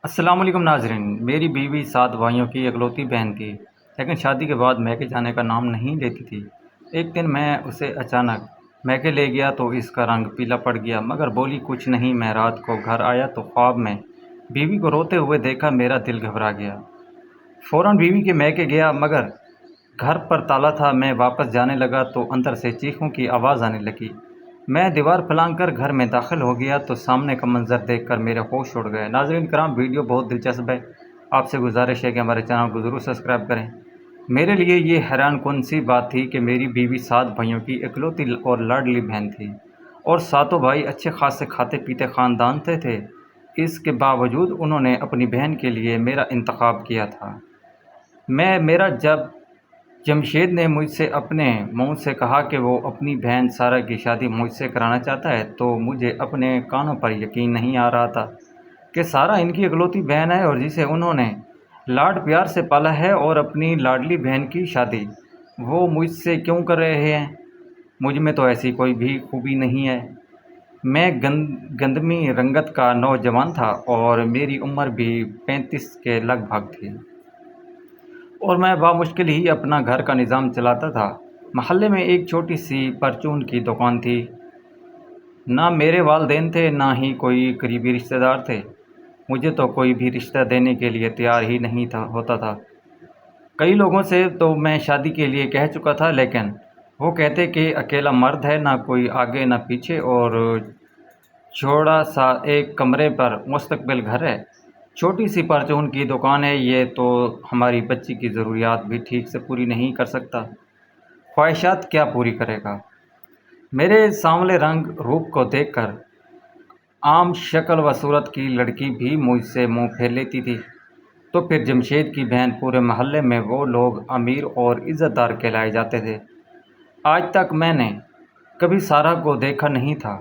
السلام علیکم ناظرین، میری بیوی 7 بھائیوں کی اکلوتی بہن تھی، لیکن شادی کے بعد میکے جانے کا نام نہیں لیتی تھی۔ ایک دن میں اسے اچانک میکے لے گیا تو اس کا رنگ پیلا پڑ گیا، مگر بولی کچھ نہیں۔ میں رات کو گھر آیا تو خواب میں بیوی کو روتے ہوئے دیکھا، میرا دل گھبرا گیا۔ فوراً بیوی کے میکے گیا، مگر گھر پر تالا تھا۔ میں واپس جانے لگا تو اندر سے چیخوں کی آواز آنے لگی۔ میں دیوار پھلانگ کر گھر میں داخل ہو گیا تو سامنے کا منظر دیکھ کر میرے ہوش اڑ گئے۔ ناظرین کرام، ویڈیو بہت دلچسپ ہے، آپ سے گزارش ہے کہ ہمارے چینل کو ضرور سبسکرائب کریں۔ میرے لیے یہ حیران کن سی بات تھی کہ میری بیوی 7 بھائیوں کی اکلوتی اور لاڈلی بہن تھی، اور 7 بھائی اچھے خاصے کھاتے پیتے خاندان سے تھے۔ اس کے باوجود انہوں نے اپنی بہن کے لیے میرا انتخاب کیا تھا۔ میرا جب جمشید نے مجھ سے اپنے منہ سے کہا کہ وہ اپنی بہن سارہ کی شادی مجھ سے کرانا چاہتا ہے تو مجھے اپنے کانوں پر یقین نہیں آ رہا تھا کہ سارہ ان کی اکلوتی بہن ہے اور جسے انہوں نے لاڈ پیار سے پالا ہے، اور اپنی لاڈلی بہن کی شادی وہ مجھ سے کیوں کر رہے ہیں؟ مجھ میں تو ایسی کوئی بھی خوبی نہیں ہے۔ میں گندمی رنگت کا نوجوان تھا اور میری عمر بھی 35 کے لگ بھگ تھی، اور میں بامشکل ہی اپنا گھر کا نظام چلاتا تھا۔ محلے میں ایک چھوٹی سی پرچون کی دکان تھی۔ نہ میرے والدین تھے، نہ ہی کوئی قریبی رشتہ دار تھے۔ مجھے تو کوئی بھی رشتہ دینے کے لیے تیار ہی نہیں ہوتا تھا۔ کئی لوگوں سے تو میں شادی کے لیے کہہ چکا تھا، لیکن وہ کہتے کہ اکیلا مرد ہے، نہ کوئی آگے نہ پیچھے، اور چھوڑا سا ایک کمرے پر مستقبل گھر ہے، چھوٹی سی پرچون کی دکان ہے، یہ تو ہماری بچی کی ضروریات بھی ٹھیک سے پوری نہیں کر سکتا، خواہشات کیا پوری کرے گا؟ میرے سانولے رنگ روپ کو دیکھ کر عام شکل و صورت کی لڑکی بھی مجھ سے منہ پھیر لیتی تھی، تو پھر جمشید کی بہن پورے محلے میں وہ لوگ امیر اور عزت دار کہلائے جاتے تھے۔ آج تک میں نے کبھی سارہ کو دیکھا نہیں تھا،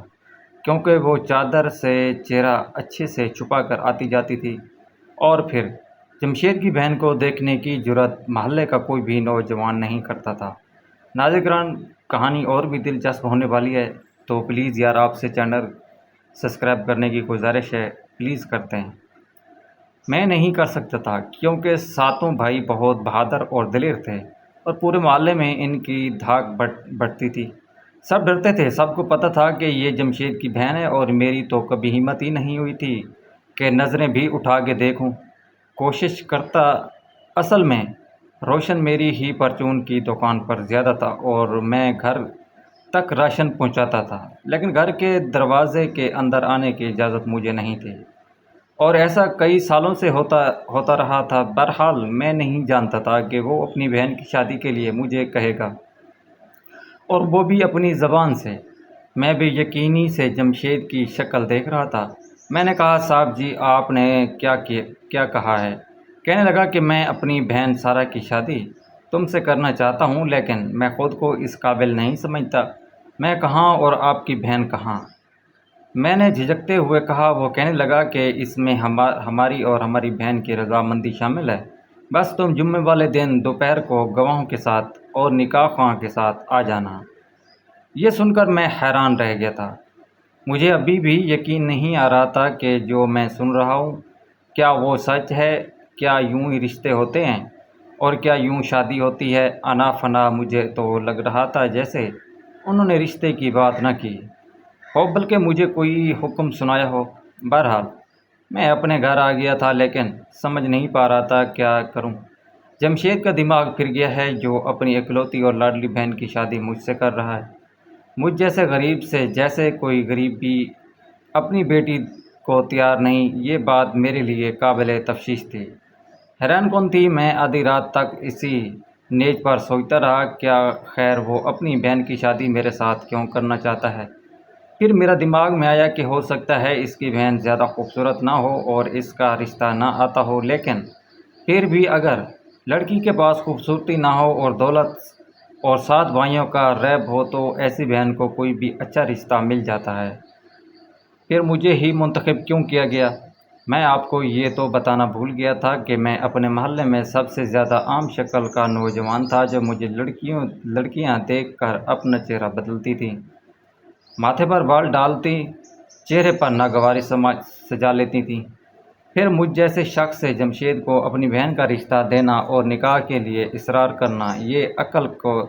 کیونکہ وہ چادر سے چہرہ اچھے سے چھپا کر آتی جاتی تھی، اور پھر جمشید کی بہن کو دیکھنے کی جرات محلے کا کوئی بھی نوجوان نہیں کرتا تھا۔ ناظرین، کہانی اور بھی دلچسپ ہونے والی ہے، تو پلیز یار آپ سے چینل سبسکرائب کرنے کی گزارش ہے، پلیز کرتے ہیں۔ میں نہیں کر سکتا تھا، کیونکہ 7 بھائی بہت بہادر اور دلیر تھے، اور پورے محلے میں ان کی دھاک بڑھتی تھی۔ سب ڈرتے تھے، سب کو پتہ تھا کہ یہ جمشید کی بہن ہے، اور میری تو کبھی ہمت ہی نہیں ہوئی تھی کہ نظریں بھی اٹھا کے دیکھوں۔ کوشش کرتا، اصل میں روشن میری ہی پرچون کی دکان پر زیادہ تھا، اور میں گھر تک راشن پہنچاتا تھا، لیکن گھر کے دروازے کے اندر آنے کی اجازت مجھے نہیں تھی، اور ایسا کئی سالوں سے ہوتا رہا تھا۔ بہرحال میں نہیں جانتا تھا کہ وہ اپنی بہن کی شادی کے لیے مجھے کہے گا، اور وہ بھی اپنی زبان سے۔ میں بھی یقینی سے جمشید کی شکل دیکھ رہا تھا۔ میں نے کہا، صاحب جی، آپ نے کیا کہا ہے؟ کہنے لگا کہ میں اپنی بہن سارہ کی شادی تم سے کرنا چاہتا ہوں، لیکن میں خود کو اس قابل نہیں سمجھتا۔ میں کہاں اور آپ کی بہن کہاں؟ میں نے جھجکتے ہوئے کہا۔ وہ کہنے لگا کہ اس میں ہماری اور ہماری بہن کی رضامندی شامل ہے، بس تم جمعے والے دن دوپہر کو گواہوں کے ساتھ اور نکاح خواں کے ساتھ آ جانا۔ یہ سن کر میں حیران رہ گیا تھا۔ مجھے ابھی بھی یقین نہیں آ رہا تھا کہ جو میں سن رہا ہوں کیا وہ سچ ہے۔ کیا یوں ہی رشتے ہوتے ہیں، اور کیا یوں شادی ہوتی ہے؟ انا فنا مجھے تو لگ رہا تھا جیسے انہوں نے رشتے کی بات نہ کی ہو، بلکہ مجھے کوئی حکم سنایا ہو۔ بہرحال میں اپنے گھر آ گیا تھا، لیکن سمجھ نہیں پا رہا تھا کیا کروں۔ جمشید کا دماغ پھر گیا ہے، جو اپنی اکلوتی اور لاڈلی بہن کی شادی مجھ سے کر رہا ہے، مجھ جیسے غریب سے، جیسے کوئی غریب بھی اپنی بیٹی کو تیار نہیں۔ یہ بات میرے لیے قابل تشویش تھی، حیران کن تھی۔ میں آدھی رات تک اسی نیز پر سوچتا رہا، کیا خیر وہ اپنی بہن کی شادی میرے ساتھ کیوں کرنا چاہتا ہے؟ پھر میرا دماغ میں آیا کہ ہو سکتا ہے اس کی بہن زیادہ خوبصورت نہ ہو اور اس کا رشتہ نہ آتا ہو، لیکن پھر بھی اگر لڑکی کے پاس خوبصورتی نہ ہو اور دولت اور 7 بھائیوں کا ریب ہو تو ایسی بہن کو کوئی بھی اچھا رشتہ مل جاتا ہے۔ پھر مجھے ہی منتخب کیوں کیا گیا؟ میں آپ کو یہ تو بتانا بھول گیا تھا کہ میں اپنے محلے میں سب سے زیادہ عام شکل کا نوجوان تھا، جو مجھے لڑکیاں دیکھ کر اپنا چہرہ بدلتی تھیں، ماتھے پر بال ڈالتی، چہرے پر ناگواری سجا لیتی تھیں۔ پھر مجھ جیسے شخص سے جمشید کو اپنی بہن کا رشتہ دینا اور نکاح کے لیے اصرار کرنا یہ عقل کو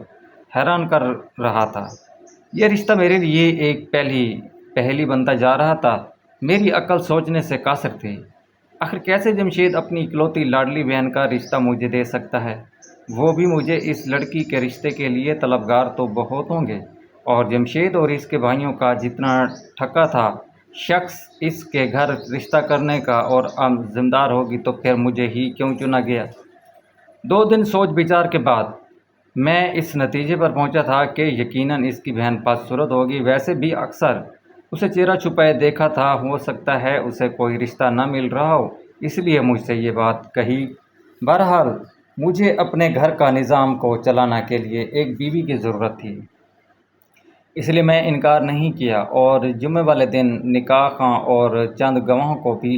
حیران کر رہا تھا۔ یہ رشتہ میرے لیے ایک پہلی بنتا جا رہا تھا۔ میری عقل سوچنے سے قاصر تھی۔ آخر کیسے جمشید اپنی اکلوتی لاڈلی بہن کا رشتہ مجھے دے سکتا ہے؟ وہ بھی مجھے اس لڑکی کے رشتے کے لیے طلبگار تو بہت ہوں گے، اور جمشید اور اس کے بھائیوں کا جتنا ٹھکا تھا شخص اس کے گھر رشتہ کرنے کا اور ذمہ دار ہوگی، تو پھر مجھے ہی کیوں چنا گیا؟ 2 دن سوچ بچار کے بعد میں اس نتیجے پر پہنچا تھا کہ یقیناً اس کی بہن بدصورت ہوگی۔ ویسے بھی اکثر اسے چہرہ چھپائے دیکھا تھا، ہو سکتا ہے اسے کوئی رشتہ نہ مل رہا ہو، اس لیے مجھ سے یہ بات کہی۔ بہرحال مجھے اپنے گھر کا نظام کو چلانا کے لیے ایک بیوی کی ضرورت تھی، اس لیے میں انکار نہیں کیا، اور جمعے والے دن نکاح خواں اور چند گواہوں کو بھی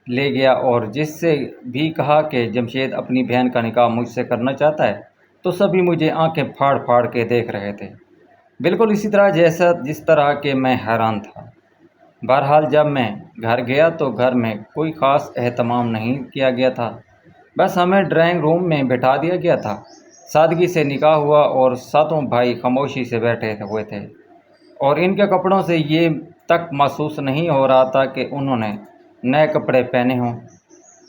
لے گیا، اور جس سے بھی کہا کہ جمشید اپنی بہن کا نکاح مجھ سے کرنا چاہتا ہے، تو سبھی مجھے آنکھیں پھاڑ پھاڑ کے دیکھ رہے تھے، بالکل اسی طرح جس طرح کہ میں حیران تھا۔ بہرحال جب میں گھر گیا تو گھر میں کوئی خاص اہتمام نہیں کیا گیا تھا، بس ہمیں ڈرائنگ روم میں بٹھا دیا گیا تھا۔ سادگی سے نکاح ہوا اور 7 بھائی خاموشی سے بیٹھے ہوئے تھے، اور ان کے کپڑوں سے یہ تک محسوس نہیں ہو رہا تھا کہ انہوں نے نئے کپڑے پہنے ہوں۔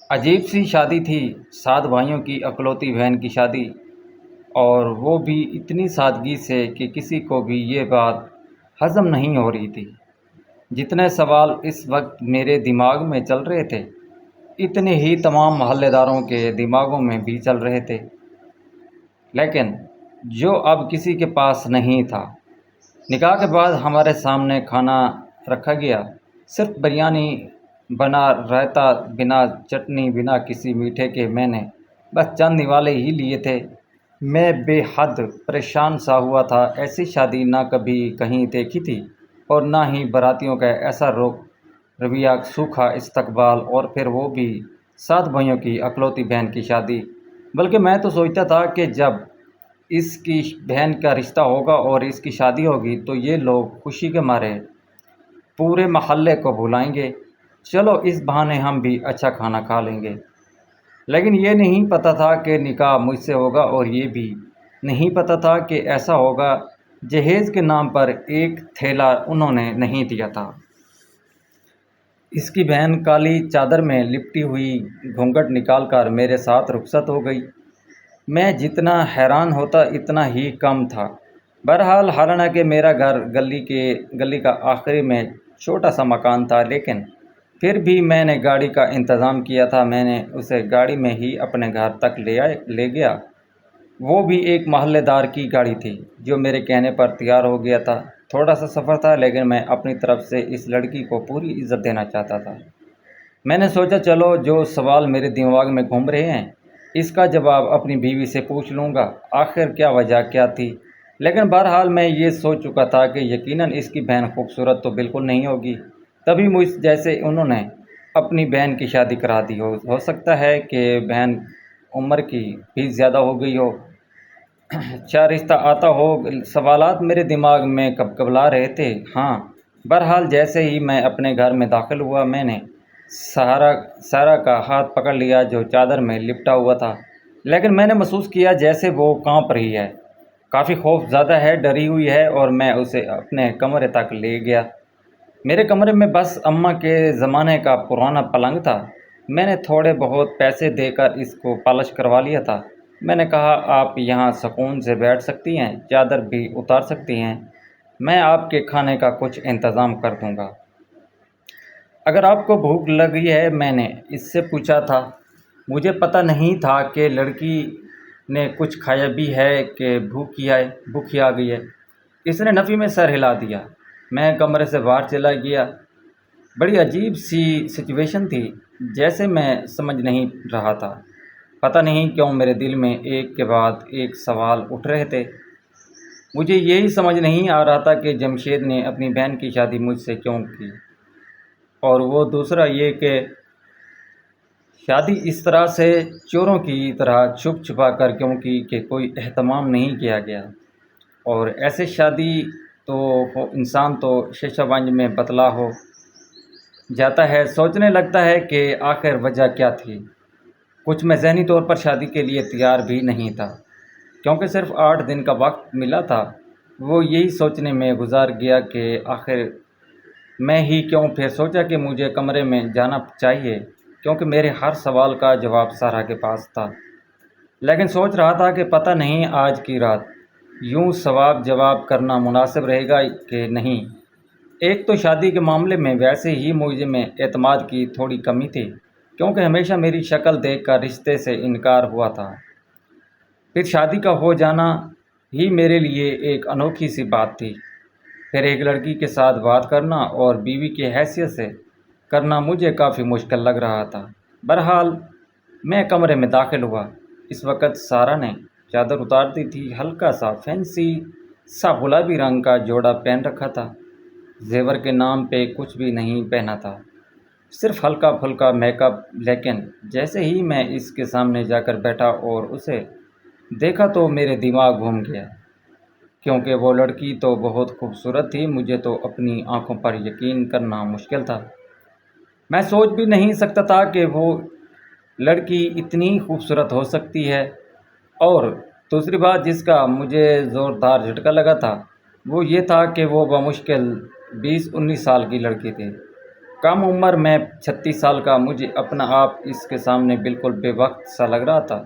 عجیب سی شادی تھی، 7 بھائیوں کی اکلوتی بہن کی شادی، اور وہ بھی اتنی سادگی سے کہ کسی کو بھی یہ بات ہضم نہیں ہو رہی تھی۔ جتنے سوال اس وقت میرے دماغ میں چل رہے تھے، اتنے ہی تمام محلے داروں کے دماغوں میں بھی چل رہے تھے، لیکن جو اب کسی کے پاس نہیں تھا۔ نکاح کے بعد ہمارے سامنے کھانا رکھا گیا، صرف بریانی، بنا رائتا، بنا چٹنی، بنا کسی میٹھے کے۔ میں نے بس چند نوالے ہی لیے تھے۔ میں بے حد پریشان سا ہوا تھا، ایسی شادی نہ کبھی کہیں دیکھی تھی، اور نہ ہی براتیوں کا ایسا رویہ، سوکھا استقبال، اور پھر وہ بھی 7 بھائیوں کی اکلوتی بہن کی شادی۔ بلکہ میں تو سوچتا تھا کہ جب اس کی بہن کا رشتہ ہوگا اور اس کی شادی ہوگی تو یہ لوگ خوشی کے مارے پورے محلے کو بلائیں گے، چلو اس بہانے ہم بھی اچھا کھانا کھا لیں گے۔ لیکن یہ نہیں پتہ تھا کہ نکاح مجھ سے ہوگا، اور یہ بھی نہیں پتہ تھا کہ ایسا ہوگا۔ جہیز کے نام پر ایک تھیلا انہوں نے نہیں دیا تھا۔ اس کی بہن کالی چادر میں لپٹی ہوئی گھونگھٹ نکال کر میرے ساتھ رخصت ہو گئی۔ میں جتنا حیران ہوتا اتنا ہی کم تھا۔ بہرحال حالانکہ میرا گھر گلی کا آخری میں چھوٹا سا مکان تھا، لیکن پھر بھی میں نے گاڑی کا انتظام کیا تھا۔ میں نے اسے گاڑی میں ہی اپنے گھر تک لے گیا۔ وہ بھی ایک محلے دار کی گاڑی تھی جو میرے کہنے پر تیار ہو گیا تھا۔ تھوڑا سا سفر تھا، لیکن میں اپنی طرف سے اس لڑکی کو پوری عزت دینا چاہتا تھا۔ میں نے سوچا چلو جو سوال میرے دماغ میں گھوم رہے ہیں اس کا جواب اپنی بیوی سے پوچھ لوں گا، آخر کیا وجہ کیا تھی۔ لیکن بہرحال میں یہ سوچ چکا تھا کہ یقیناً اس کی بہن خوبصورت تو بالکل نہیں ہوگی، تبھی مجھ جیسے انہوں نے اپنی بہن کی شادی کرا دی ہو سکتا ہے کہ بہن عمر کی بھی زیادہ ہو گئی ہو، اچھا رشتہ آتا ہو۔ سوالات میرے دماغ میں کبکبلا رہے تھے۔ ہاں، بہرحال جیسے ہی میں اپنے گھر میں داخل ہوا میں نے سارا کا ہاتھ پکڑ لیا جو چادر میں لپٹا ہوا تھا، لیکن میں نے محسوس کیا جیسے وہ کانپ رہی ہے، کافی خوف زدہ ہے، ڈری ہوئی ہے، اور میں اسے اپنے کمرے تک لے گیا۔ میرے کمرے میں بس اماں کے زمانے کا پرانا پلنگ تھا۔ میں نے تھوڑے بہت پیسے دے کر اس کو پالش کروا لیا تھا۔ میں نے کہا آپ یہاں سکون سے بیٹھ سکتی ہیں، چادر بھی اتار سکتی ہیں، میں آپ کے کھانے کا کچھ انتظام کر دوں گا۔ اگر آپ کو بھوک لگی ہے، میں نے اس سے پوچھا تھا۔ مجھے پتہ نہیں تھا کہ لڑکی نے کچھ کھایا بھی ہے کہ بھوکی آ گئی ہے۔ اس نے نفی میں سر ہلا دیا۔ میں کمرے سے باہر چلا گیا۔ بڑی عجیب سی سچویشن تھی، جیسے میں سمجھ نہیں رہا تھا۔ پتہ نہیں کیوں میرے دل میں ایک کے بعد ایک سوال اٹھ رہے تھے۔ مجھے یہی سمجھ نہیں آ رہا تھا کہ جمشید نے اپنی بہن کی شادی مجھ سے کیوں کی، اور وہ دوسرا یہ کہ شادی اس طرح سے چوروں کی طرح چھپ چھپا کر کیوں کی کہ کوئی اہتمام نہیں کیا گیا، اور ایسے شادی تو انسان تو شیشہ بنج میں بتلا ہو۔ جاتا ہے، سوچنے لگتا ہے کہ آخر وجہ کیا تھی۔ کچھ میں ذہنی طور پر شادی کے لیے تیار بھی نہیں تھا، کیونکہ صرف 8 دن کا وقت ملا تھا۔ وہ یہی سوچنے میں گزار گیا کہ آخر میں ہی کیوں۔ پھر سوچا کہ مجھے کمرے میں جانا چاہیے، کیونکہ میرے ہر سوال کا جواب سارا کے پاس تھا۔ لیکن سوچ رہا تھا کہ پتہ نہیں آج کی رات یوں سوال جواب کرنا مناسب رہے گا کہ نہیں۔ ایک تو شادی کے معاملے میں ویسے ہی مجھے میں اعتماد کی تھوڑی کمی تھی، کیونکہ ہمیشہ میری شکل دیکھ کر رشتے سے انکار ہوا تھا۔ پھر شادی کا ہو جانا ہی میرے لیے ایک انوکھی سی بات تھی۔ پھر ایک لڑکی کے ساتھ بات کرنا اور بیوی کی حیثیت سے کرنا مجھے کافی مشکل لگ رہا تھا۔ بہرحال میں کمرے میں داخل ہوا۔ اس وقت سارا نے چادر اتار دی تھی، ہلکا سا فینسی سا گلابی رنگ کا جوڑا پہن رکھا تھا۔ زیور کے نام پہ کچھ بھی نہیں پہنا تھا، صرف ہلکا پھلکا میک اپ۔ لیکن جیسے ہی میں اس کے سامنے جا کر بیٹھا اور اسے دیکھا تو میرے دماغ گھوم گیا، کیونکہ وہ لڑکی تو بہت خوبصورت تھی۔ مجھے تو اپنی آنکھوں پر یقین کرنا مشکل تھا۔ میں سوچ بھی نہیں سکتا تھا کہ وہ لڑکی اتنی خوبصورت ہو سکتی ہے۔ اور دوسری بات جس کا مجھے زوردار جھٹکا لگا تھا وہ یہ تھا کہ وہ بمشکل 20-19 سال کی لڑکی تھی، کم عمر۔ میں 36 سال کا، مجھے اپنا آپ اس کے سامنے بالکل بے وقت سا لگ رہا تھا۔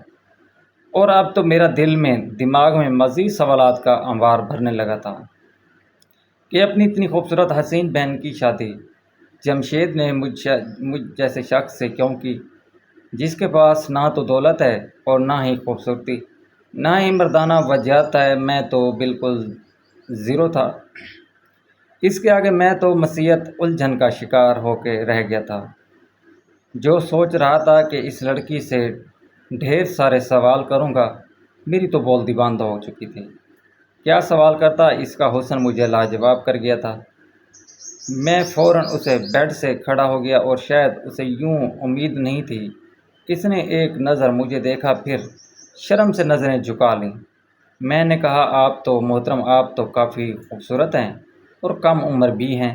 اور اب تو میرا دماغ میں مزید سوالات کا انبار بھرنے لگا تھا کہ اپنی اتنی خوبصورت حسین بہن کی شادی جمشید نے مجھ جیسے شخص سے کیوں کی، جس کے پاس نہ تو دولت ہے اور نہ ہی خوبصورتی، نہ ہی مردانہ وجاہت ہے۔ میں تو بالکل زیرو تھا۔ اس کے آگے میں تو مسیحت الجھن کا شکار ہو کے رہ گیا تھا، جو سوچ رہا تھا کہ اس لڑکی سے ڈھیر سارے سوال کروں گا۔ میری تو بولتی بند ہو چکی تھی۔ کیا سوال کرتا، اس کا حسن مجھے لاجواب کر گیا تھا۔ میں فوراً اسے بیڈ سے کھڑا ہو گیا، اور شاید اسے یوں امید نہیں تھی۔ اس نے ایک نظر مجھے دیکھا، پھر شرم سے نظریں جھکا لیں۔ میں نے کہا، آپ تو محترم، آپ تو کافی خوبصورت ہیں اور کم عمر بھی ہیں۔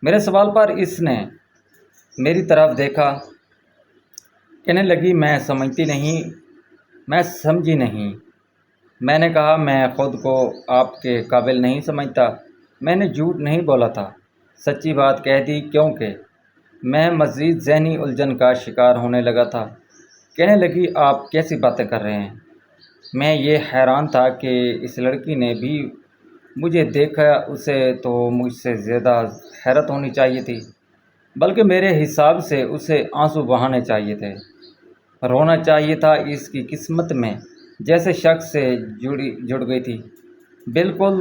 میرے سوال پر اس نے میری طرف دیکھا، کہنے لگی، میں سمجھی نہیں۔ میں نے کہا، میں خود کو آپ کے قابل نہیں سمجھتا۔ میں نے جھوٹ نہیں بولا تھا، سچی بات کہہ دی، کیونکہ میں مزید ذہنی الجھن کا شکار ہونے لگا تھا۔ کہنے لگی، آپ کیسی باتیں کر رہے ہیں؟ میں یہ حیران تھا کہ اس لڑکی نے بھی مجھے دیکھا۔ اسے تو مجھ سے زیادہ حیرت ہونی چاہیے تھی، بلکہ میرے حساب سے اسے آنسو بہانے چاہیے تھے، رونا چاہیے تھا۔ اس کی قسمت میں جیسے شخص سے جڑ گئی تھی، بالکل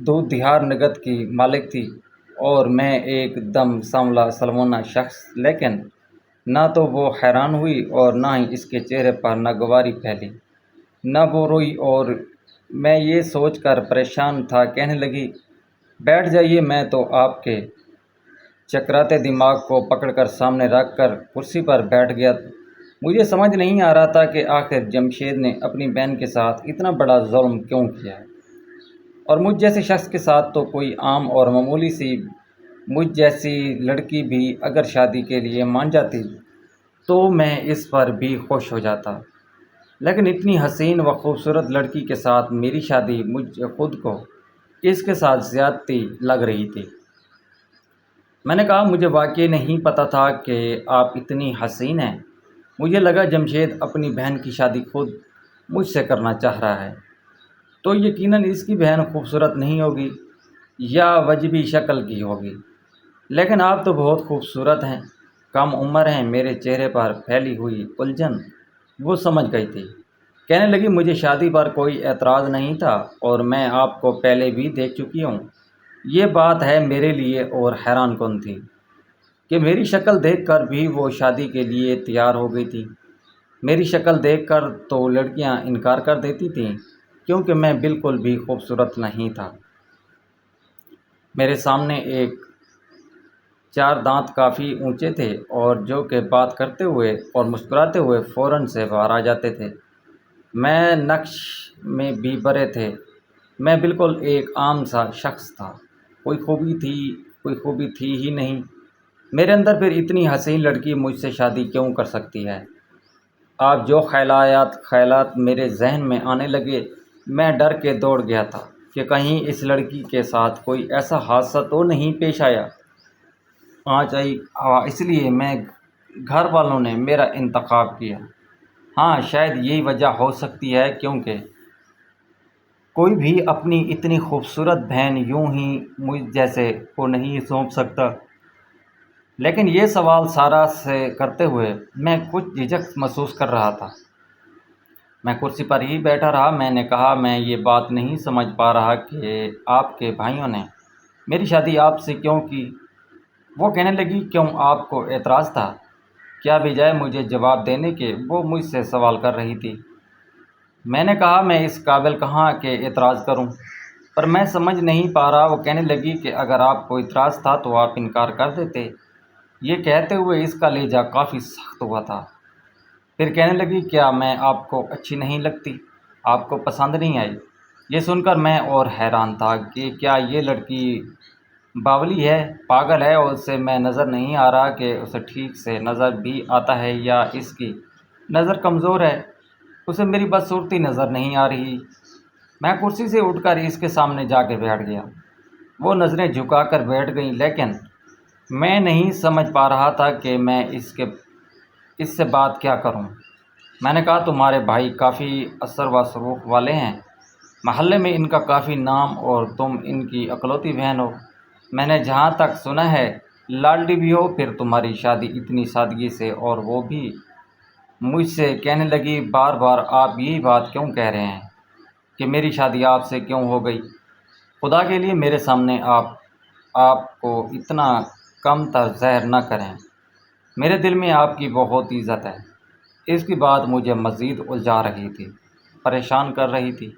دودھ دھار نگد کی مالک تھی، اور میں ایک دم سانولا سلمونا شخص۔ لیکن نہ تو وہ حیران ہوئی اور نہ ہی اس کے چہرے پر ناگواری پھیلی، نہ وہ روئی، اور میں یہ سوچ کر پریشان تھا۔ کہنے لگی، بیٹھ جائیے۔ میں تو آپ کے چکراتے دماغ کو پکڑ کر سامنے رکھ کر کرسی پر بیٹھ گیا۔ مجھے سمجھ نہیں آ رہا تھا کہ آخر جمشید نے اپنی بہن کے ساتھ اتنا بڑا ظلم کیوں کیا ہے، اور مجھ جیسے شخص کے ساتھ تو کوئی عام اور معمولی سی مجھ جیسی لڑکی بھی اگر شادی کے لیے مان جاتی تو میں اس پر بھی خوش ہو جاتا، لیکن اتنی حسین و خوبصورت لڑکی کے ساتھ میری شادی مجھ خود کو اس کے ساتھ زیادتی لگ رہی تھی۔ میں نے کہا، مجھے واقعی نہیں پتہ تھا کہ آپ اتنی حسین ہیں۔ مجھے لگا جمشید اپنی بہن کی شادی خود مجھ سے کرنا چاہ رہا ہے، تو یقیناً اس کی بہن خوبصورت نہیں ہوگی یا وجبی شکل کی ہوگی، لیکن آپ تو بہت خوبصورت ہیں، کم عمر ہیں۔ میرے چہرے پر پھیلی ہوئی الجھن وہ سمجھ گئی تھی۔ کہنے لگی، مجھے شادی پر کوئی اعتراض نہیں تھا، اور میں آپ کو پہلے بھی دیکھ چکی ہوں۔ یہ بات ہے میرے لیے اور حیران کن تھی کہ میری شکل دیکھ کر بھی وہ شادی کے لیے تیار ہو گئی تھی۔ میری شکل دیکھ کر تو لڑکیاں انکار کر دیتی تھیں، کیونکہ میں بالکل بھی خوبصورت نہیں تھا۔ میرے سامنے ایک 4 دانت کافی اونچے تھے، اور جو کہ بات کرتے ہوئے اور مسکراتے ہوئے فوراً سے باہر آ جاتے تھے۔ میں نقش میں بھی بھرے تھے۔ میں بالکل ایک عام سا شخص تھا، کوئی خوبی تھی ہی نہیں۔ میرے اندر پھر اتنی حسین لڑکی مجھ سے شادی کیوں کر سکتی ہے؟ آپ جو خیالات میرے ذہن میں آنے لگے، میں ڈر کے دوڑ گیا تھا کہ کہیں اس لڑکی کے ساتھ کوئی ایسا حادثہ تو نہیں پیش آیا۔ آج اس لیے میں گھر والوں نے میرا انتخاب کیا۔ ہاں، شاید یہی وجہ ہو سکتی ہے کیونکہ کوئی بھی اپنی اتنی خوبصورت بہن یوں ہی مجھ جیسے کو نہیں سونپ سکتا۔ لیکن یہ سوال سارا سے کرتے ہوئے میں کچھ جھجک محسوس کر رہا تھا۔ میں کرسی پر ہی بیٹھا رہا۔ میں نے کہا، میں یہ بات نہیں سمجھ پا رہا کہ آپ کے بھائیوں نے میری شادی آپ سے کیوں کی؟ وہ کہنے لگی، کیوں آپ کو اعتراض تھا؟ کیا بجائے مجھے جواب دینے کے وہ مجھ سے سوال کر رہی تھی؟ میں نے کہا، میں اس قابل کہاں کہ اعتراض کروں، پر میں سمجھ نہیں پا رہا۔ وہ کہنے لگی کہ اگر آپ کو اعتراض تھا تو آپ انکار کر دیتے۔ یہ کہتے ہوئے اس کا لہجہ کافی سخت ہوا تھا۔ پھر کہنے لگی، کیا میں آپ کو اچھی نہیں لگتی؟ آپ کو پسند نہیں آئی؟ یہ سن کر میں اور حیران تھا کہ کیا یہ لڑکی باولی ہے، پاگل ہے، اور اسے میں نظر نہیں آ رہا کہ اسے ٹھیک سے نظر بھی آتا ہے، یا اس کی نظر کمزور ہے؟ اسے میری بدصورتی نظر نہیں آ رہی۔ میں کرسی سے اٹھ کر اس کے سامنے جا کے بیٹھ گیا۔ وہ نظریں جھکا کر بیٹھ گئیں، لیکن میں نہیں سمجھ پا رہا تھا کہ میں اس سے بات کیا کروں۔ میں نے کہا، تمہارے بھائی کافی اثر و رسوخ والے ہیں، محلے میں ان کا کافی نام، اور تم ان کی اکلوتی بہن ہو۔ میں نے جہاں تک سنا ہے لاڈلی بھی ہو، پھر تمہاری شادی اتنی سادگی سے، اور وہ بھی مجھ سے کہنے لگی، بار بار آپ یہی بات کیوں کہہ رہے ہیں کہ میری شادی آپ سے کیوں ہو گئی؟ خدا کے لیے میرے سامنے آپ کو اتنا کم تر ظاہر نہ کریں۔ میرے دل میں آپ کی بہت عزت ہے۔ اس کی بات مجھے مزید الجھا رہی تھی، پریشان کر رہی تھی۔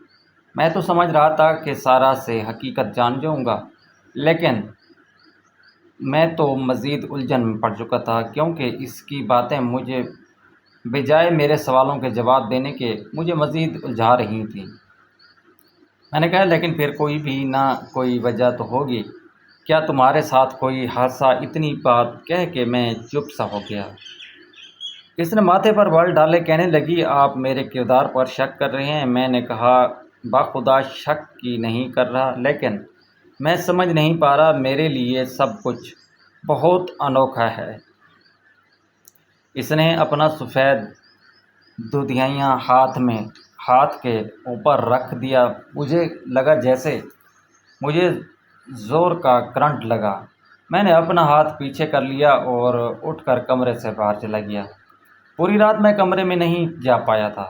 میں تو سمجھ رہا تھا کہ سارا سے حقیقت جان جاؤں گا، لیکن میں تو مزید الجھن میں پڑ چکا تھا، کیونکہ اس کی باتیں مجھے بجائے میرے سوالوں کے جواب دینے کے مجھے مزید الجھا رہی تھیں۔ میں نے کہا، لیکن پھر کوئی بھی نہ کوئی وجہ تو ہوگی۔ کیا تمہارے ساتھ کوئی حادثہ؟ اتنی بات کہہ کے میں چپ سا ہو گیا۔ اس نے ماتھے پر بال ڈالے کہنے لگی، آپ میرے کردار پر شک کر رہے ہیں؟ میں نے کہا، بخدا شک کی نہیں کر رہا، لیکن میں سمجھ نہیں پا رہا۔ میرے لیے سب کچھ بہت انوکھا ہے۔ اس نے اپنا سفید دودھیاں ہاتھ کے اوپر رکھ دیا۔ مجھے لگا جیسے مجھے زور کا کرنٹ لگا۔ میں نے اپنا ہاتھ پیچھے کر لیا اور اٹھ کر کمرے سے باہر چلا گیا۔ پوری رات میں کمرے میں نہیں جا پایا تھا۔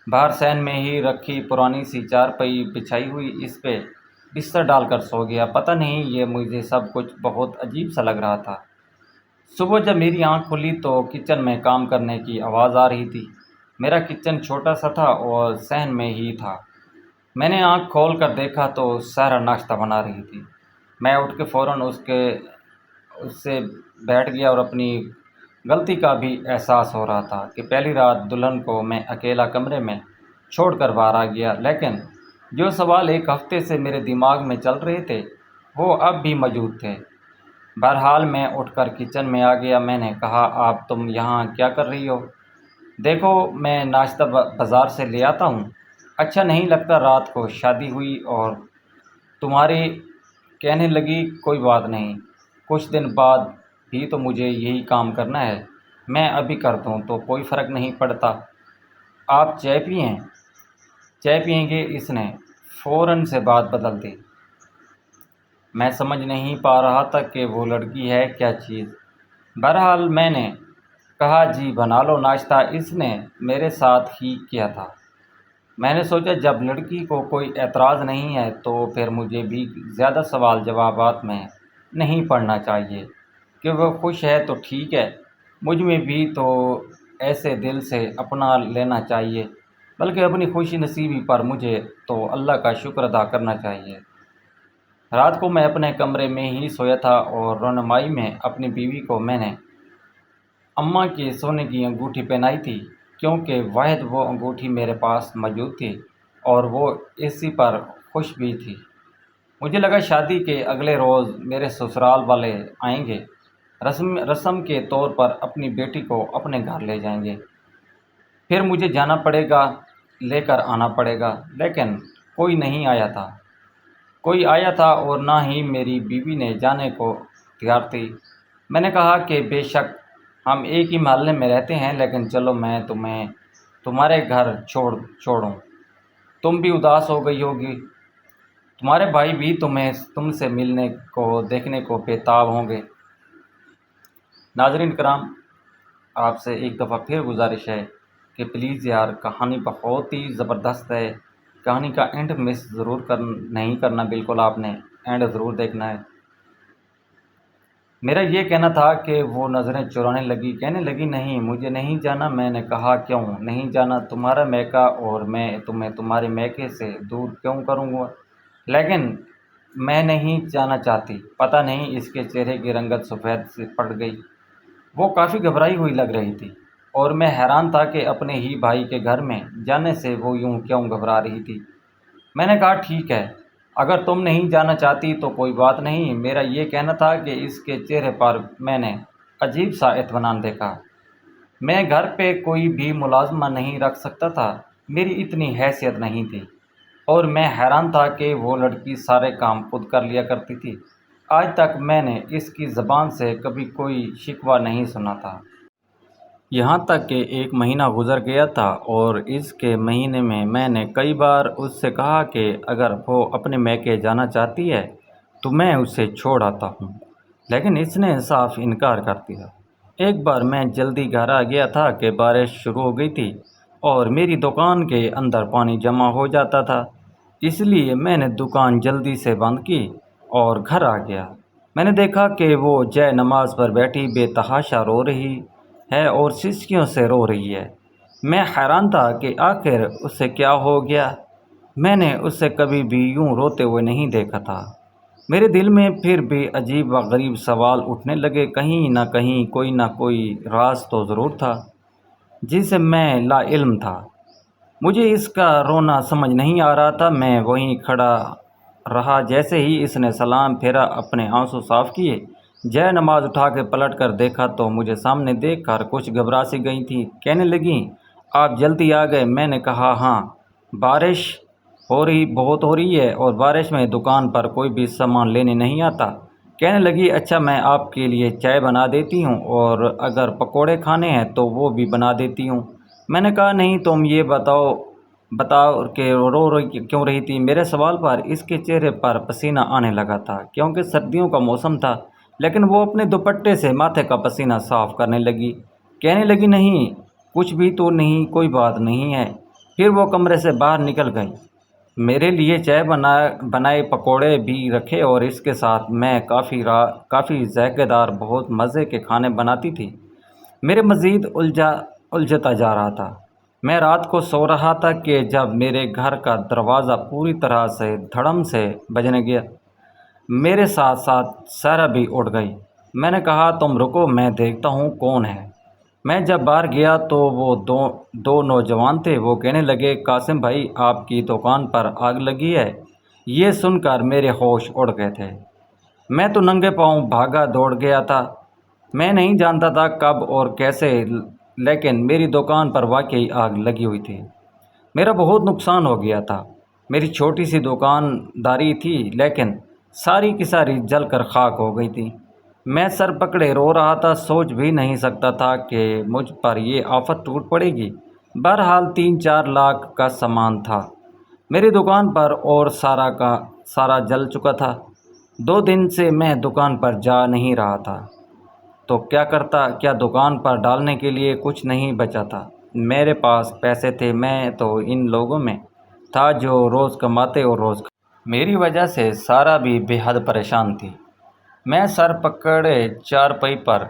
باہر صحن میں ہی رکھی پرانی سی چارپائی بچھائی ہوئی، اس پہ بستر ڈال کر سو گیا۔ پتہ نہیں، یہ مجھے سب کچھ بہت عجیب سا لگ رہا تھا۔ صبح جب میری آنکھ کھلی تو کچن میں کام کرنے کی آواز آ رہی تھی۔ میرا کچن چھوٹا سا تھا اور صحن میں ہی تھا۔ میں نے آنکھ کھول کر دیکھا تو سحرا ناشتہ بنا رہی تھی۔ میں اٹھ کے فوراً اس سے بیٹھ گیا، اور اپنی غلطی کا بھی احساس ہو رہا تھا کہ پہلی رات دلہن کو میں اکیلا کمرے میں چھوڑ کر باہر آ گیا۔ لیکن جو سوال ایک ہفتے سے میرے دماغ میں چل رہے تھے وہ اب بھی موجود تھے۔ بہرحال میں اٹھ کر کچن میں آ گیا۔ میں نے کہا، تم یہاں کیا کر رہی ہو؟ دیکھو، میں ناشتہ بازار سے لے آتا ہوں۔ اچھا نہیں لگتا رات کو شادی ہوئی اور تمہاری؟ کہنے لگی، کوئی بات نہیں، کچھ دن بعد بھی تو مجھے یہی کام کرنا ہے۔ میں ابھی کر دوں تو کوئی فرق نہیں پڑتا۔ آپ چائے پئیں؟ چائے پئیں گے؟ اس نے فوراً سے بات بدل دی۔ میں سمجھ نہیں پا رہا تھا کہ وہ لڑکی ہے کیا چیز۔ بہرحال میں نے کہا، جی بنا لو ناشتہ۔ اس نے میرے ساتھ ہی کیا تھا۔ میں نے سوچا جب لڑکی کو کوئی اعتراض نہیں ہے تو پھر مجھے بھی زیادہ سوال جوابات میں نہیں پڑنا چاہیے کہ وہ خوش ہے تو ٹھیک ہے، مجھ میں بھی تو ایسے دل سے اپنا لینا چاہیے، بلکہ اپنی خوشی نصیبی پر مجھے تو اللہ کا شکر ادا کرنا چاہیے۔ رات کو میں اپنے کمرے میں ہی سویا تھا اور رونمائی میں اپنی بیوی کو میں نے اماں کی سونے کی انگوٹھی پہنائی تھی، کیونکہ واحد وہ انگوٹھی میرے پاس موجود تھی اور وہ اسی پر خوش بھی تھی۔ مجھے لگا شادی کے اگلے روز میرے سسرال والے آئیں گے رسم کے طور پر اپنی بیٹی کو اپنے گھر لے جائیں گے، پھر مجھے جانا پڑے گا، لے کر آنا پڑے گا۔ لیکن کوئی نہیں آیا تھا، کوئی آیا تھا اور نہ ہی میری بیوی نے جانے کو تیار تھی۔ میں نے کہا کہ بے شک ہم ایک ہی محلے میں رہتے ہیں، لیکن چلو میں تمہیں تمہارے گھر چھوڑوں، تم بھی اداس ہو گئی ہوگی، تمہارے بھائی بھی تم سے ملنے کو دیکھنے کو بے تاب ہوں گے۔ ناظرین کرام، آپ سے ایک دفعہ پھر گزارش ہے کہ پلیز یار، کہانی بہت ہی زبردست ہے، کہانی کا اینڈ مس ضرور نہیں کرنا، بالکل آپ نے اینڈ ضرور دیکھنا ہے۔ میرا یہ کہنا تھا کہ وہ نظریں چرانے لگی، کہنے لگی نہیں مجھے نہیں جانا۔ میں نے کہا کیوں نہیں جانا، تمہارا میکہ اور میں تمہیں تمہارے میکے سے دور کیوں کروں گا؟ لیکن میں نہیں جانا چاہتی۔ پتہ نہیں اس کے چہرے کی رنگت سفید سی پڑ گئی، وہ کافی گھبرائی ہوئی لگ رہی تھی، اور میں حیران تھا کہ اپنے ہی بھائی کے گھر میں جانے سے وہ یوں کیوں گھبرا رہی تھی۔ میں نے کہا ٹھیک ہے، اگر تم نہیں جانا چاہتی تو کوئی بات نہیں۔ میرا یہ کہنا تھا کہ اس کے چہرے پر میں نے عجیب سا اطمینان دیکھا۔ میں گھر پہ کوئی بھی ملازمہ نہیں رکھ سکتا تھا، میری اتنی حیثیت نہیں تھی، اور میں حیران تھا کہ وہ لڑکی سارے کام خود کر لیا کرتی تھی۔ آج تک میں نے اس کی زبان سے کبھی کوئی شکوہ نہیں سنا تھا۔ یہاں تک کہ ایک مہینہ گزر گیا تھا، اور اس کے مہینے میں میں نے کئی بار اس سے کہا کہ اگر وہ اپنے میکے جانا چاہتی ہے تو میں اسے چھوڑ آتا ہوں، لیکن اس نے صاف انکار کر دیا۔ ایک بار میں جلدی گھر آ گیا تھا کہ بارش شروع ہو گئی تھی اور میری دکان کے اندر پانی جمع ہو جاتا تھا، اس لیے میں نے دکان جلدی سے بند کی اور گھر آ گیا۔ میں نے دیکھا کہ وہ جے نماز پر بیٹھی بے تحاشا رو رہی ہے اور سسکیوں سے رو رہی ہے۔ میں حیران تھا کہ آخر اسے کیا ہو گیا، میں نے اسے کبھی بھی یوں روتے ہوئے نہیں دیکھا تھا۔ میرے دل میں پھر بھی عجیب و غریب سوال اٹھنے لگے، کہیں نہ کہیں کوئی نہ کوئی راز تو ضرور تھا جسے میں لا علم تھا۔ مجھے اس کا رونا سمجھ نہیں آ رہا تھا۔ میں وہیں کھڑا رہا، جیسے ہی اس نے سلام پھیرا اپنے آنسو صاف کیے، جے نماز اٹھا کے پلٹ کر دیکھا تو مجھے سامنے دیکھ کر کچھ گھبرا سی گئی تھی۔ کہنے لگیں آپ جلدی آ گئے؟ میں نے کہا ہاں، بارش بہت ہو رہی ہے اور بارش میں دکان پر کوئی بھی سامان لینے نہیں آتا۔ کہنے لگی اچھا، میں آپ کے لیے چائے بنا دیتی ہوں، اور اگر پکوڑے کھانے ہیں تو وہ بھی بنا دیتی ہوں۔ میں نے کہا نہیں، تم یہ بتاؤ کہ رو کیوں رہی تھی؟ میرے سوال پر اس کے چہرے پر پسینہ آنے لگا تھا، کیونکہ سردیوں کا موسم تھا، لیکن وہ اپنے دوپٹے سے ماتھے کا پسینہ صاف کرنے لگی۔ کہنے لگی نہیں، کچھ بھی تو نہیں، کوئی بات نہیں ہے۔ پھر وہ کمرے سے باہر نکل گئی، میرے لیے چائے بنائے، پکوڑے بھی رکھے، اور اس کے ساتھ میں کافی ذائقہ دار بہت مزے کے کھانے بناتی تھی۔ میرے مزید الجھتا جا رہا تھا۔ میں رات کو سو رہا تھا کہ جب میرے گھر کا دروازہ پوری طرح سے دھڑم سے بجنے گیا۔ میرے ساتھ ساتھ سارا بھی اٹھ گئی۔ میں نے کہا تم رکو، میں دیکھتا ہوں کون ہے۔ میں جب باہر گیا تو وہ دو نوجوان تھے۔ وہ کہنے لگے قاسم بھائی، آپ کی دکان پر آگ لگی ہے۔ یہ سن کر میرے ہوش اڑ گئے تھے۔ میں تو ننگے پاؤں بھاگا دوڑ گیا تھا۔ میں نہیں جانتا تھا کب اور کیسے، لیکن میری دکان پر واقعی آگ لگی ہوئی تھی۔ میرا بہت نقصان ہو گیا تھا۔ میری چھوٹی سی دکانداری تھی، لیکن ساری کی ساری جل کر خاک ہو گئی تھی۔ میں سر پکڑے رو رہا تھا، سوچ بھی نہیں سکتا تھا کہ مجھ پر یہ آفت ٹوٹ پڑے گی۔ بہرحال 3-4 لاکھ کا سامان تھا میری دکان پر، اور سارا کا سارا جل چکا تھا۔ 2 دن سے میں دکان پر جا نہیں رہا تھا، تو کیا کرتا، کیا دکان پر ڈالنے کے لیے کچھ نہیں بچا تھا۔ میرے پاس پیسے تھے، میں تو ان لوگوں میں تھا جو روز کماتے اور روز کھاتے۔ میری وجہ سے سارا بھی بے حد پریشان تھی۔ میں سر پکڑے چارپائی پر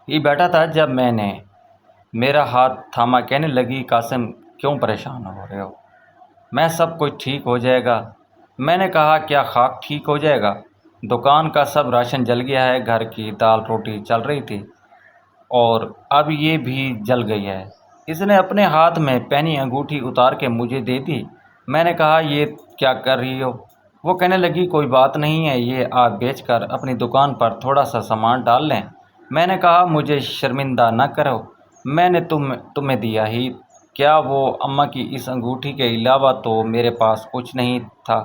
ہی بیٹھا تھا جب میں نے میرا ہاتھ تھاما۔ کہنے لگی قاسم کیوں پریشان ہو رہے ہو؟ میں سب کچھ ٹھیک ہو جائے گا۔ میں نے کہا کیا خاک ٹھیک ہو جائے گا؟ دکان کا سب راشن جل گیا ہے، گھر کی دال روٹی چل رہی تھی اور اب یہ بھی جل گئی ہے۔ اس نے اپنے ہاتھ میں پہنی انگوٹھی اتار کے مجھے دے دی۔ میں نے کہا یہ کیا کر رہی ہو؟ وہ کہنے لگی کوئی بات نہیں ہے، یہ آپ بیچ کر اپنی دکان پر تھوڑا سا سامان ڈال لیں، میں نے کہا مجھے شرمندہ نہ کرو، میں نے تمہیں دیا ہی کیا وہ اماں کی اس انگوٹھی کے علاوہ تو میرے پاس کچھ نہیں تھا،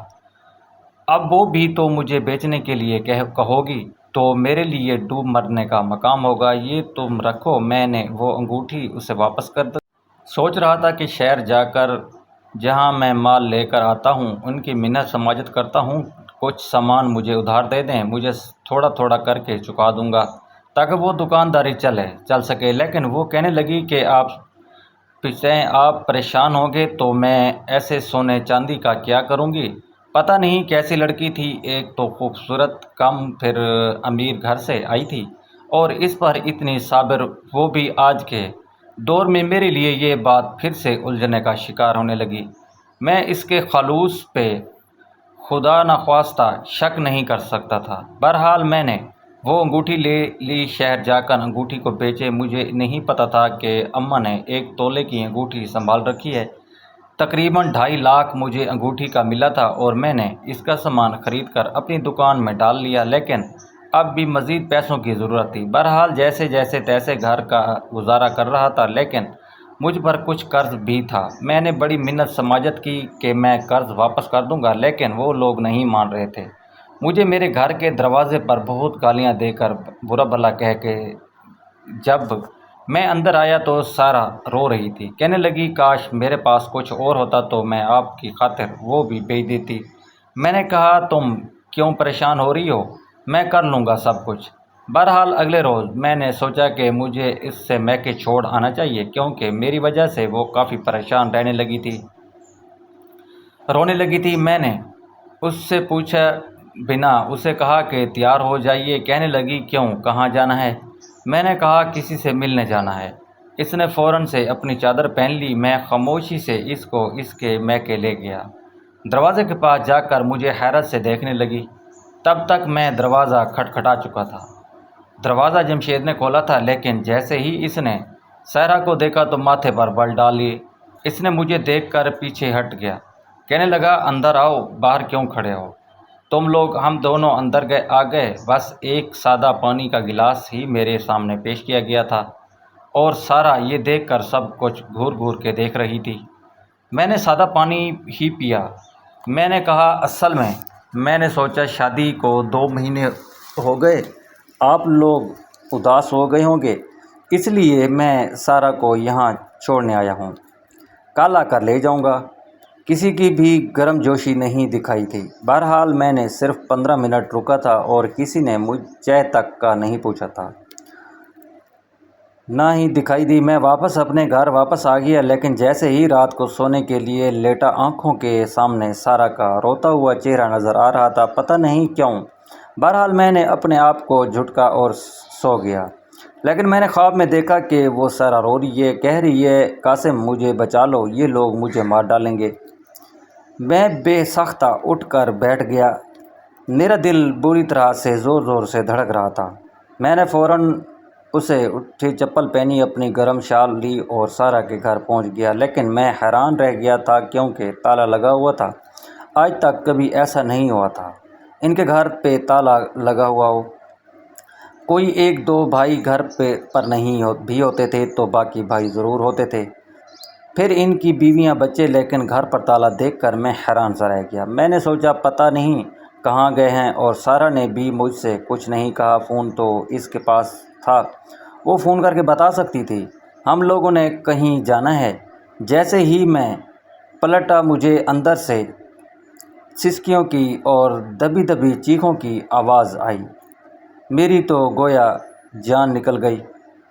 اب وہ بھی تو مجھے بیچنے کے لیے کہو گی تو میرے لیے ڈوب مرنے کا مقام ہوگا، یہ تم رکھو۔ میں نے وہ انگوٹھی اسے واپس کر دی۔ سوچ رہا تھا کہ شہر جا کر جہاں میں مال لے کر آتا ہوں ان کی منت سماجت کرتا ہوں، کچھ سامان مجھے ادھار دے دیں، مجھے تھوڑا تھوڑا کر کے چکا دوں گا تاکہ وہ دکانداری چل سکے۔ لیکن وہ کہنے لگی کہ آپ پریشان ہوں گے تو میں ایسے سونے چاندی کا کیا کروں گی؟ پتہ نہیں کیسی لڑکی تھی، ایک تو خوبصورت، کم پھر امیر گھر سے آئی تھی، اور اس پر اتنی صابر، وہ بھی آج کے دور میں۔ میرے لیے یہ بات پھر سے الجھنے کا شکار ہونے لگی۔ میں اس کے خلوص پہ خدا نخواستہ شک نہیں کر سکتا تھا۔ بہرحال میں نے وہ انگوٹھی لے لی، شہر جا کر انگوٹھی کو بیچے۔ مجھے نہیں پتہ تھا کہ اماں نے 1 تولے کی انگوٹھی سنبھال رکھی ہے۔ تقریباً 2.5 لاکھ مجھے انگوٹھی کا ملا تھا اور میں نے اس کا سامان خرید کر اپنی دکان میں ڈال لیا، لیکن اب بھی مزید پیسوں کی ضرورت تھی۔ بہرحال جیسے تیسے گھر کا گزارا کر رہا تھا، لیکن مجھ پر کچھ قرض بھی تھا۔ میں نے بڑی منت سماجت کی کہ میں قرض واپس کر دوں گا، لیکن وہ لوگ نہیں مان رہے تھے۔ مجھے میرے گھر کے دروازے پر بہت گالیاں دے کر، برا بھلا کہہ کے جب میں اندر آیا تو سارا رو رہی تھی، کہنے لگی کاش میرے پاس کچھ اور ہوتا تو میں آپ کی خاطر وہ بھی بیچ دیتی۔ میں نے کہا تم کیوں پریشان ہو رہی ہو، میں کر لوں گا سب کچھ۔ بہرحال اگلے روز میں نے سوچا کہ مجھے اس سے میکے چھوڑ آنا چاہیے، کیونکہ میری وجہ سے وہ کافی پریشان رہنے لگی تھی، رونے لگی تھی۔ میں نے اس سے پوچھا بنا اسے کہا کہ تیار ہو جائیے۔ کہنے لگی کیوں، کہاں جانا ہے؟ میں نے کہا کسی سے ملنے جانا ہے۔ اس نے فوراً سے اپنی چادر پہن لی۔ میں خاموشی سے اس کو اس کے میکے لے گیا۔ دروازے کے پاس جا کر مجھے حیرت سے دیکھنے لگی۔ تب تک میں دروازہ کھٹکھٹا چکا تھا۔ دروازہ جمشید نے کھولا تھا، لیکن جیسے ہی اس نے سحرا کو دیکھا تو ماتھے پر بل ڈال لی۔ اس نے مجھے دیکھ کر پیچھے ہٹ گیا، کہنے لگا اندر آؤ، باہر کیوں کھڑے ہو تم لوگ؟ ہم دونوں اندر آ گئے۔ بس ایک سادہ پانی کا گلاس ہی میرے سامنے پیش کیا گیا تھا، اور سارا یہ دیکھ کر سب کچھ گھور گھور کے دیکھ رہی تھی۔ میں نے سادہ پانی ہی پیا۔ میں نے کہا اصل میں نے سوچا شادی کو 2 مہینے ہو گئے، آپ لوگ اداس ہو گئے ہوں گے، اس لیے میں سارا کو یہاں چھوڑنے آیا ہوں، کل آ کر لے جاؤں گا۔ کسی کی بھی گرم جوشی نہیں دکھائی تھی۔ بہرحال میں نے صرف 15 منٹ رکا تھا اور کسی نے مجھ چائے تک کا نہیں پوچھا تھا، نہ ہی دکھائی دی۔ میں واپس اپنے گھر واپس آ گیا، لیکن جیسے ہی رات کو سونے کے لیے لیٹا آنکھوں کے سامنے سارا کا روتا ہوا چہرہ نظر آ رہا تھا، پتہ نہیں کیوں۔ بہرحال میں نے اپنے آپ کو جھٹکا اور سو گیا، لیکن میں نے خواب میں دیکھا کہ وہ سارا رو رہی ہے، کہہ رہی ہے قاسم مجھے بچا لو، یہ لوگ مجھے مار ڈالیں گے۔ میں بے ساختہ اٹھ کر بیٹھ گیا، میرا دل بری طرح سے زور زور سے دھڑک رہا تھا۔ میں نے فوراً اسے اٹھی چپل پہنی، اپنی گرم شال لی اور سارا کے گھر پہنچ گیا، لیکن میں حیران رہ گیا تھا کیونکہ تالا لگا ہوا تھا۔ آج تک کبھی ایسا نہیں ہوا تھا ان کے گھر پہ تالا لگا ہوا ہو۔ کوئی 1-2 بھائی گھر پر نہیں بھی ہوتے تھے تو باقی بھائی ضرور ہوتے تھے، پھر ان کی بیویاں بچے، لیکن گھر پر تالا دیکھ کر میں حیران سا رہ گیا۔ میں نے سوچا پتہ نہیں کہاں گئے ہیں، اور سارا نے بھی مجھ سے کچھ نہیں کہا۔ فون تو اس کے پاس تھا، وہ فون کر کے بتا سکتی تھی ہم لوگوں نے کہیں جانا ہے۔ جیسے ہی میں پلٹا مجھے اندر سے سسکیوں کی اور دبی دبی چیخوں کی آواز آئی، میری تو گویا جان نکل گئی۔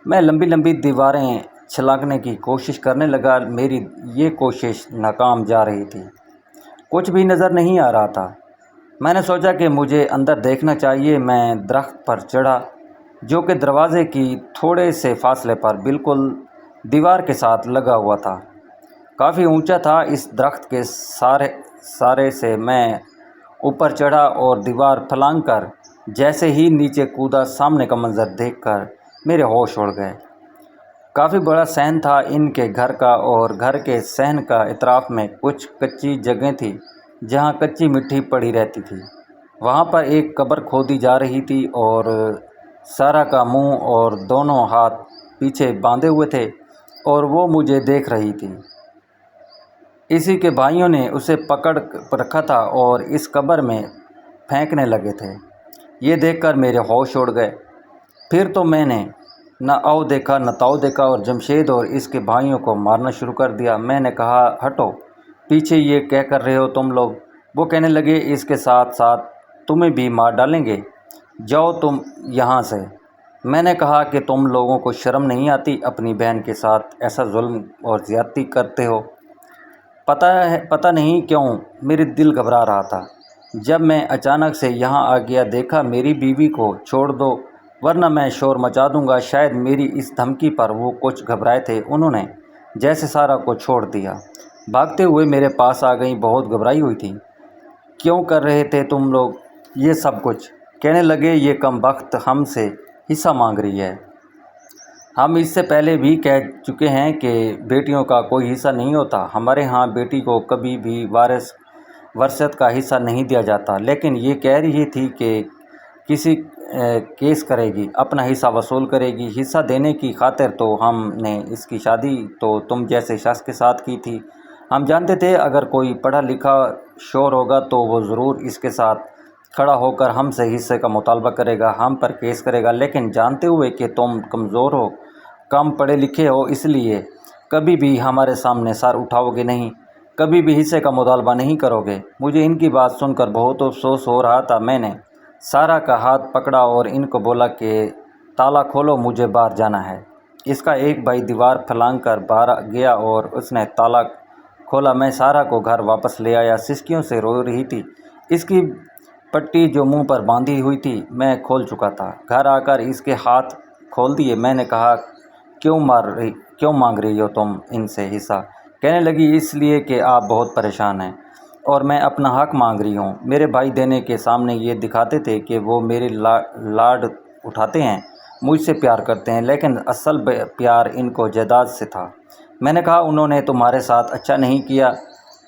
میں لمبی لمبی دیواریں چھلانگنے کی کوشش کرنے لگا، میری یہ کوشش ناکام جا رہی تھی، کچھ بھی نظر نہیں آ رہا تھا۔ میں نے سوچا کہ مجھے اندر دیکھنا چاہیے۔ میں درخت پر چڑھا جو کہ دروازے کی تھوڑے سے فاصلے پر بالکل دیوار کے ساتھ لگا ہوا تھا، کافی اونچا تھا۔ اس درخت کے سارے سے میں اوپر چڑھا اور دیوار پھلانگ کر جیسے ہی نیچے کودا، سامنے کا منظر دیکھ کر میرے ہوش اڑ گئے۔ کافی بڑا صحن تھا ان کے گھر کا، اور گھر کے صحن کا اطراف میں کچھ کچی جگہیں تھیں جہاں کچی مٹی پڑی رہتی تھی۔ وہاں پر ایک قبر کھودی جا رہی تھی اور سارا کا منہ اور دونوں ہاتھ پیچھے باندھے ہوئے تھے اور وہ مجھے دیکھ رہی تھی۔ اسی کے بھائیوں نے اسے پکڑ رکھا تھا اور اس قبر میں پھینکنے لگے تھے۔ یہ دیکھ کر میرے ہوش اڑ گئے۔ پھر تو میں نے نہ او دیکھا نہ تاؤ دیکھا اور جمشید اور اس کے بھائیوں کو مارنا شروع کر دیا۔ میں نے کہا، ہٹو، پیچھے یہ کیا کر رہے ہو تم لوگ؟ وہ کہنے لگے، اس کے ساتھ ساتھ تمہیں بھی مار ڈالیں گے، جاؤ تم یہاں سے۔ میں نے کہا کہ تم لوگوں کو شرم نہیں آتی؟ اپنی بہن کے ساتھ ایسا ظلم اور زیادتی کرتے ہو۔ پتہ نہیں کیوں میرا دل گھبرا رہا تھا۔ جب میں اچانک سے یہاں آ گیا، دیکھا میری بیوی کو چھوڑ دو ورنہ میں شور مچا دوں گا۔ شاید میری اس دھمکی پر وہ کچھ گھبرائے تھے، انہوں نے جیسے سارا کو چھوڑ دیا۔ بھاگتے ہوئے میرے پاس آ گئیں، بہت گھبرائی ہوئی تھی۔ کیوں کر رہے تھے تم لوگ یہ سب کچھ؟ کہنے لگے، یہ کم بخت ہم سے حصہ مانگ رہی ہے۔ ہم اس سے پہلے بھی کہہ چکے ہیں کہ بیٹیوں کا کوئی حصہ نہیں ہوتا۔ ہمارے ہاں بیٹی کو کبھی بھی وراثت کا حصہ نہیں دیا جاتا، لیکن یہ کہہ رہی تھی کہ کسی کیس کرے گی، اپنا حصہ وصول کرے گی۔ حصہ دینے کی خاطر تو ہم نے اس کی شادی تو تم جیسے شخص کے ساتھ کی تھی۔ ہم جانتے تھے اگر کوئی پڑھا لکھا شور ہوگا تو وہ ضرور اس کے ساتھ کھڑا ہو کر ہم سے حصے کا مطالبہ کرے گا، ہم پر کیس کرے گا، لیکن جانتے ہوئے کہ تم کمزور ہو، کم پڑھے لکھے ہو، اس لیے کبھی بھی ہمارے سامنے سر اٹھاؤ گے نہیں، کبھی بھی حصے کا مطالبہ نہیں کرو گے۔ مجھے ان کی بات سن کر بہت افسوس ہو رہا تھا۔ میں نے سارا کا ہاتھ پکڑا اور ان کو بولا کہ تالا کھولو، مجھے باہر جانا ہے۔ اس کا ایک بھائی دیوار پھلانگ کر باہر گیا اور اس نے تالا کھولا۔ میں سارا کو گھر واپس لے آیا، سسکیوں سے رو رہی تھی۔ اس کی پٹی جو منہ پر باندھی ہوئی تھی میں کھول چکا تھا۔ گھر آ کر اس کے ہاتھ کھول دیے۔ میں نے کہا، کیوں مانگ رہی ہو تم ان سے حصہ؟ کہنے لگی، اس لیے کہ آپ بہت پریشان ہیں اور میں اپنا حق مانگ رہی ہوں۔ میرے بھائی دینے کے سامنے یہ دکھاتے تھے کہ وہ میرے لاڈ اٹھاتے ہیں، مجھ سے پیار کرتے ہیں، لیکن اصل پیار ان کو جائیداد سے تھا۔ میں نے کہا، انہوں نے تمہارے ساتھ اچھا نہیں کیا،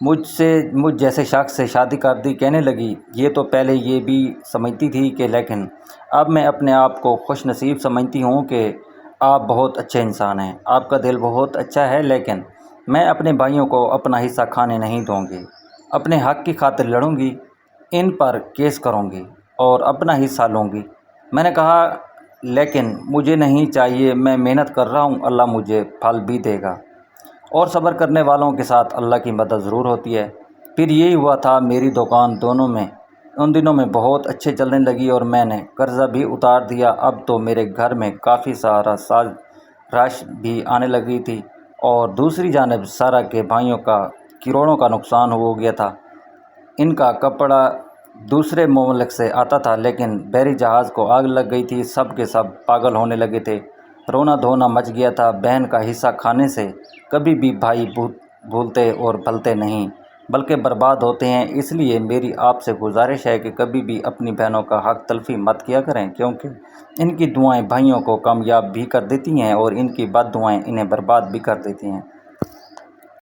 مجھ جیسے شخص سے شادی کر دی۔ کہنے لگی، یہ تو پہلے یہ بھی سمجھتی تھی کہ لیکن اب میں اپنے آپ کو خوش نصیب سمجھتی ہوں کہ آپ بہت اچھے انسان ہیں، آپ کا دل بہت اچھا ہے، لیکن میں اپنے بھائیوں کو اپنا حصہ کھانے نہیں دوں گی، اپنے حق کی خاطر لڑوں گی، ان پر کیس کروں گی اور اپنا حصہ لوں گی۔ میں نے کہا، لیکن مجھے نہیں چاہیے، میں محنت کر رہا ہوں، اللہ مجھے پھل بھی دے گا، اور صبر کرنے والوں کے ساتھ اللہ کی مدد ضرور ہوتی ہے۔ پھر یہی ہوا تھا، میری دکان ان دنوں میں بہت اچھے چلنے لگی اور میں نے قرضہ بھی اتار دیا۔ اب تو میرے گھر میں کافی سارا رش بھی آنے لگی تھی، اور دوسری جانب سارا کے بھائیوں کا کروڑوں کا نقصان ہو گیا تھا۔ ان کا کپڑا دوسرے ممالک سے آتا تھا، لیکن بحری جہاز کو آگ لگ گئی تھی، سب کے سب پاگل ہونے لگے تھے، رونا دھونا مچ گیا تھا۔ بہن کا حصہ کھانے سے کبھی بھی بھائی بھولتے اور پھلتے نہیں بلکہ برباد ہوتے ہیں۔ اس لیے میری آپ سے گزارش ہے کہ کبھی بھی اپنی بہنوں کا حق تلفی مت کیا کریں، کیونکہ ان کی دعائیں بھائیوں کو کامیاب بھی کر دیتی ہیں اور ان کی بد دعائیں انہیں برباد بھی کر دیتی ہیں۔